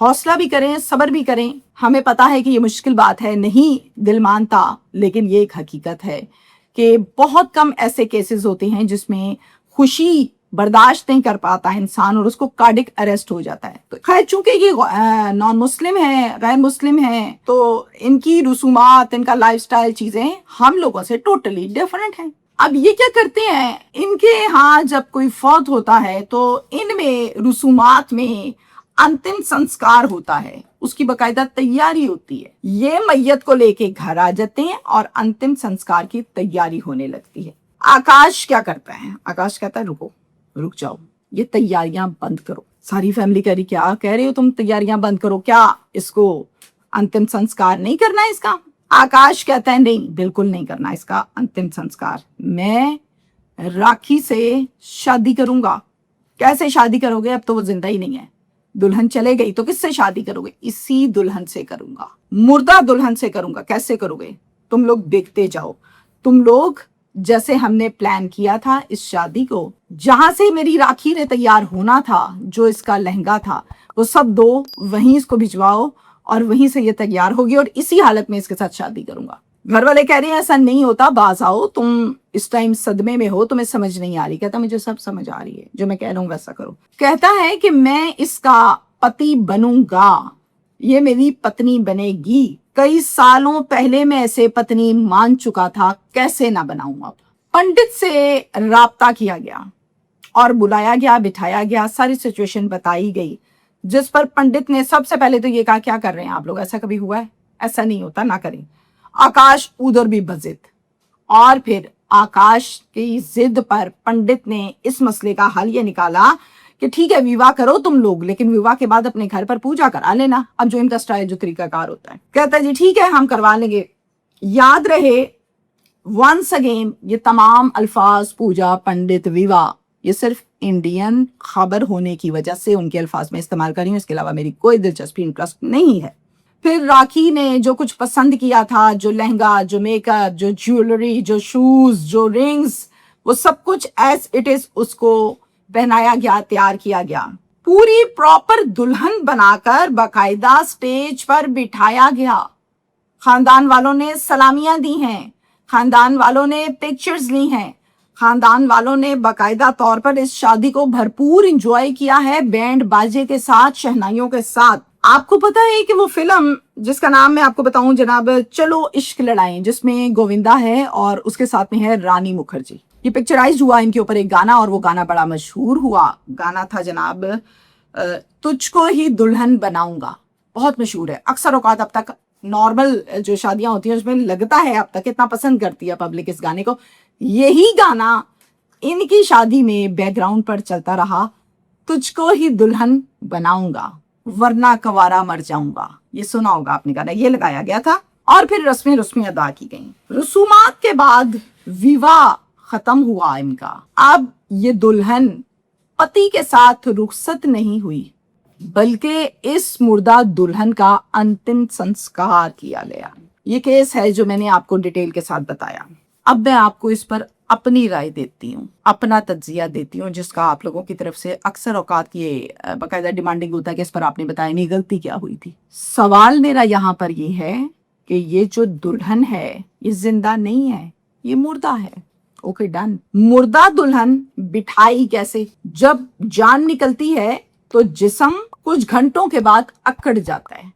حوصلہ بھی کریں, صبر بھی کریں. ہمیں پتا ہے کہ یہ مشکل بات ہے, نہیں دل مانتا, لیکن یہ ایک حقیقت ہے کہ بہت کم ایسے کیسز ہوتے ہیں جس میں خوشی برداشت نہیں کر پاتا ہے انسان اور اس کو کارڈک اریسٹ ہو جاتا ہے. تو خیر چونکہ یہ نان مسلم ہیں, غیر مسلم ہیں, تو ان کی رسومات, ان کا لائف سٹائل, چیزیں ہم لوگوں سے ٹوٹلی ڈیفرنٹ ہیں. اب یہ کیا کرتے ہیں, ان کے ہاں جب کوئی فوت ہوتا ہے تو ان میں رسومات میں انتم سنسکار ہوتا ہے, اس کی باقاعدہ تیاری ہوتی ہے. یہ میت کو لے کے گھر آ جاتے ہیں اور انتم سنسکار کی تیاری ہونے لگتی ہے. آکاش کیا کرتا ہے, آکاش کہتا ہے رک جاؤ, یہ تیاریاں بند کرو. ساری فیملی کہہ رہی کیا کہہ رہے ہو تم, تیاریاں بند کرو, کیا اس کو انتم سنسکار نہیں کرنا ہے اس کا؟ آکاش کہتا ہے نہیں, بالکل نہیں کرنا اس کا انتم سنسکار. میں راکھی سے شادی کروں گا. کیسے شادی کرو گے, اب تو وہ زندہ ہی نہیں ہے, دلہن چلے گئی تو کس سے شادی کرو گے؟ اسی دلہن سے کروں گا, مردہ دلہن سے کروں گا. کیسے کرو گے؟ تم لوگ دیکھتے جاؤ. تم لوگ جیسے ہم نے پلان کیا تھا اس شادی کو, جہاں سے میری راکھی نے تیار ہونا تھا, جو اس کا لہنگا تھا وہ سب دو, وہیں اس کو بھجواؤ اور وہیں سے یہ تیار ہوگی اور اسی حالت میں اس کے ساتھ شادی کروں گا. گھر والے کہہ رہے ہیں ایسا نہیں ہوتا, باز آؤ, تم اس ٹائم صدمے میں ہو, تمہیں سمجھ نہیں آ رہی. کہتا مجھے سب سمجھ آ رہی ہے, جو میں کہہ رہا ہوں ویسا کرو. کہتا ہے کہ میں اس کا پتی بنوں گا, یہ میری پتنی بنے گی. کئی سالوں پہلے میں ایسے پتنی مان چکا تھا, کیسے نہ بناؤں اب. پنڈت سے رابطہ کیا گیا اور بلایا گیا, بٹھایا گیا, ساری سچویشن بتائی گئی, جس پر پنڈت نے سب سے پہلے تو یہ کہا کیا کر رہے ہیں آپ لوگ, ایسا کبھی ہوا ہے؟ ایسا نہیں ہوتا, نہ کریں. آکاش ادھر بھی بضد, اور پھر آکاش کی ضد پر پنڈت نے اس مسئلے کا حل یہ نکالا کہ ٹھیک ہے ویواہ کرو تم لوگ, لیکن ویواہ کے بعد اپنے گھر پر پوجا کرا لینا. اب جو ان کا سٹائل, جو طریقہ کار ہوتا ہے, کہتا ہے جی ٹھیک ہے ہم کروا لیں گے. یاد رہے ونس اگین, یہ تمام الفاظ پوجا, پنڈت, ویواہ, یہ صرف انڈین خبر ہونے کی وجہ سے ان کے الفاظ میں استعمال کر رہی ہوں, اس کے علاوہ میری کوئی دلچسپی, انٹرسٹ نہیں ہے. پھر راکھی نے جو کچھ پسند کیا تھا, جو لہنگا, جو میک اپ, جو جیولری, جو شوز, جو رنگز, وہ سب کچھ ایز اٹ از اس کو پہنایا گیا, تیار کیا گیا. پوری پراپر دلہن بنا کر باقاعدہ سٹیج پر بٹھایا گیا. خاندان والوں نے سلامیاں دی ہیں, خاندان والوں نے پکچرز لی ہیں, خاندان والوں نے باقاعدہ طور پر اس شادی کو بھرپور انجوائے کیا ہے, بینڈ باجے کے ساتھ, شہنائیوں کے ساتھ. آپ کو پتا ہے کہ وہ فلم جس کا نام میں آپ کو بتاؤں جناب, چلو عشق لڑائیں, جس میں گووندا ہے اور اس کے ساتھ میں ہے رانی مکھرجی. یہ پکچرائز ہوا ان کے اوپر ایک گانا, اور وہ گانا بڑا مشہور ہوا. گانا تھا جناب تجھ کو ہی دلہن بناؤں گا, بہت مشہور ہے. اکثر اوقات اب تک نارمل جو شادیاں ہوتی ہیں اس میں لگتا ہے اب تک اتنا پسند کرتی ہے پبلک اس گانے کو. یہی گانا ان کی شادی میں بیک گراؤنڈ پر چلتا رہا, تجھ کو ہی دلہن بناؤں گا ورنہ کوارا مر جاؤں گا. یہ سنا ہوگا آپ نے گانا, یہ لگایا گیا تھا. اور پھر رسمیں ادا کی گئیں. رسومات کے بعد ویواہ ختم ہوا ان کا. اب یہ دلہن پتی کے ساتھ رخصت نہیں ہوئی, بلکہ اس مردہ دلہن کا انتم سنسکار کیا گیا. یہ کیس ہے جو میں نے آپ کو ڈیٹیل کے ساتھ بتایا. اب میں آپ کو اس پر اپنی رائے دیتی ہوں, اپنا تجزیہ دیتی ہوں, جس کا آپ لوگوں کی طرف سے اکثر اوقات یہ باقاعدہ ڈیمانڈنگ ہوتا ہے کہ اس پر آپ نے بتایا نہیں, غلطی کیا ہوئی تھی. سوال میرا یہاں پر یہ ہے کہ یہ جو دلہن ہے یہ زندہ نہیں ہے, یہ مردہ ہے. Okay done. مردہ دلہن بٹھائی کیسے؟ جب جان نکلتی ہے تو جسم کچھ گھنٹوں کے بعد اکڑ جاتا ہے,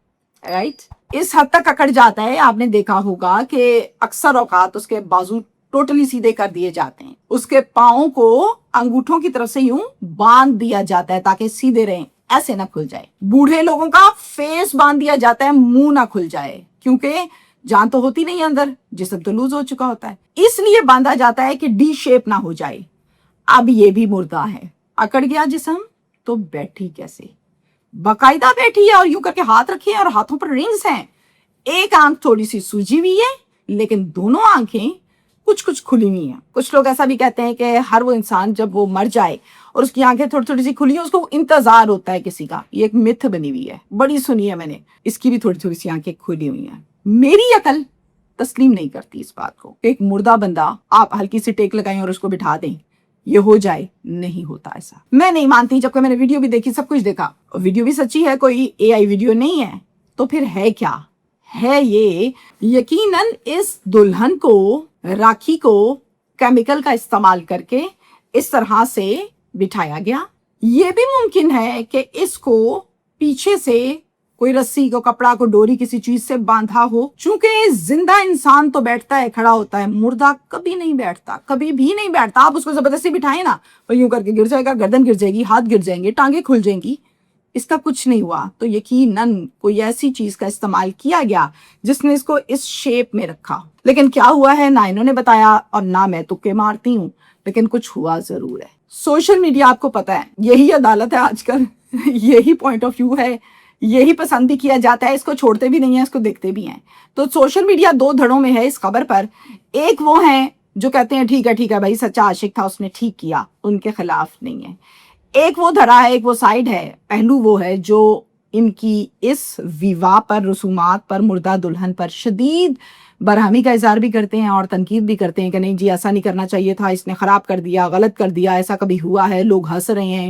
رائٹ. اس حد تک اکڑ جاتا ہے, آپ نے دیکھا ہوگا کہ اکثر اوقات اس کے بازو ٹوٹلی سیدھے کر دیے جاتے ہیں, اس کے پاؤں کو انگوٹھوں کی طرف سے یوں باندھ دیا جاتا ہے تاکہ سیدھے رہیں, ایسے نہ کھل جائے. بوڑھے لوگوں کا فیس باندھ دیا جاتا ہے, منہ نہ کھل جائے, کیونکہ جان تو ہوتی نہیں اندر, جسم تو لوز ہو چکا ہوتا ہے, اس لیے باندھا جاتا ہے کہ ڈی شیپ نہ ہو جائے. اب یہ بھی مردہ ہے, اکڑ گیا جسم تو بیٹھی کیسے؟ باقاعدہ بیٹھی ہے اور یوں کر کے ہاتھ رکھے اور ہاتھوں پر رنگز ہیں. ایک آنکھ تھوڑی سی سوجی ہوئی ہے, لیکن دونوں آنکھیں کچھ کھلی ہوئی ہیں. کچھ لوگ ایسا بھی کہتے ہیں کہ ہر وہ انسان جب وہ مر جائے اور اس کی آنکھیں تھوڑی تھوڑی سی کھلی ہیں, اس کو انتظار ہوتا ہے کسی کا. یہ ایک متھ بنی ہوئی ہے, بڑی سنی ہے میں نے, اس کی بھی تھوڑی تھوڑی سی آنکھیں کھلی ہوئی ہیں. میری عقل تسلیم نہیں کرتی اس بات کو. ایک مردہ بندہ آپ ہلکی سی ٹیک لگائیں اور اس کو بٹھا دیں, یہ ہو جائے. نہیں ہوتا ایسا. میں نہیں مانتی, جبکہ میں نے ویڈیو بھی دیکھی, سب کچھ دیکھا, ویڈیو بھی سچی ہے, کوئی اے آئی ویڈیو نہیں ہے. تو پھر ہے کیا؟ ہے یہ یقیناً اس دلہن کو, راکھی کو کیمیکل کا استعمال کر کے اس طرح سے بٹھایا گیا. یہ بھی ممکن ہے کہ اس کو پیچھے سے کوئی رسی کو, کپڑا کو, ڈوری کسی چیز سے باندھا ہو. چونکہ زندہ انسان تو بیٹھتا ہے, کھڑا ہوتا ہے, مردہ کبھی نہیں بیٹھتا, کبھی بھی نہیں بیٹھتا. آپ اس کو زبردستی بٹھائیں نا, وہ یوں کر کے گر جائے گا, گردن گر جائے گی, ہاتھ گر جائیں گے, ٹانگیں کھل جائیں گی. اس کا کچھ نہیں ہوا. تو یقیناً کوئی ایسی چیز کا استعمال کیا گیا جس نے اس کو اس شیپ میں رکھا. لیکن کیا ہوا ہے نہ انہوں نے بتایا اور نہ میں تکے مارتی ہوں, لیکن کچھ ہوا ضرور ہے. سوشل میڈیا آپ کو پتا ہے یہی عدالت ہے آج کل, یہی پوائنٹ آف ویو ہے, یہی پسند بھی کیا جاتا ہے. اس کو چھوڑتے بھی نہیں ہیں, اس کو دیکھتے بھی ہیں. تو سوشل میڈیا دو دھڑوں میں ہے اس خبر پر. ایک وہ ہیں جو کہتے ہیں ٹھیک ہے بھائی, سچا عاشق تھا, اس نے ٹھیک کیا, ان کے خلاف نہیں ہے. ایک وہ دھڑا ہے, ایک وہ سائیڈ ہے, پہلو وہ ہے جو ان کی اس ویواہ پر, رسومات پر, مردہ دلہن پر شدید برہمی کا اظہار بھی کرتے ہیں اور تنقید بھی کرتے ہیں کہ نہیں جی ایسا نہیں کرنا چاہیے تھا, اس نے خراب کر دیا, غلط کر دیا, ایسا کبھی ہوا ہے, لوگ ہنس رہے ہیں.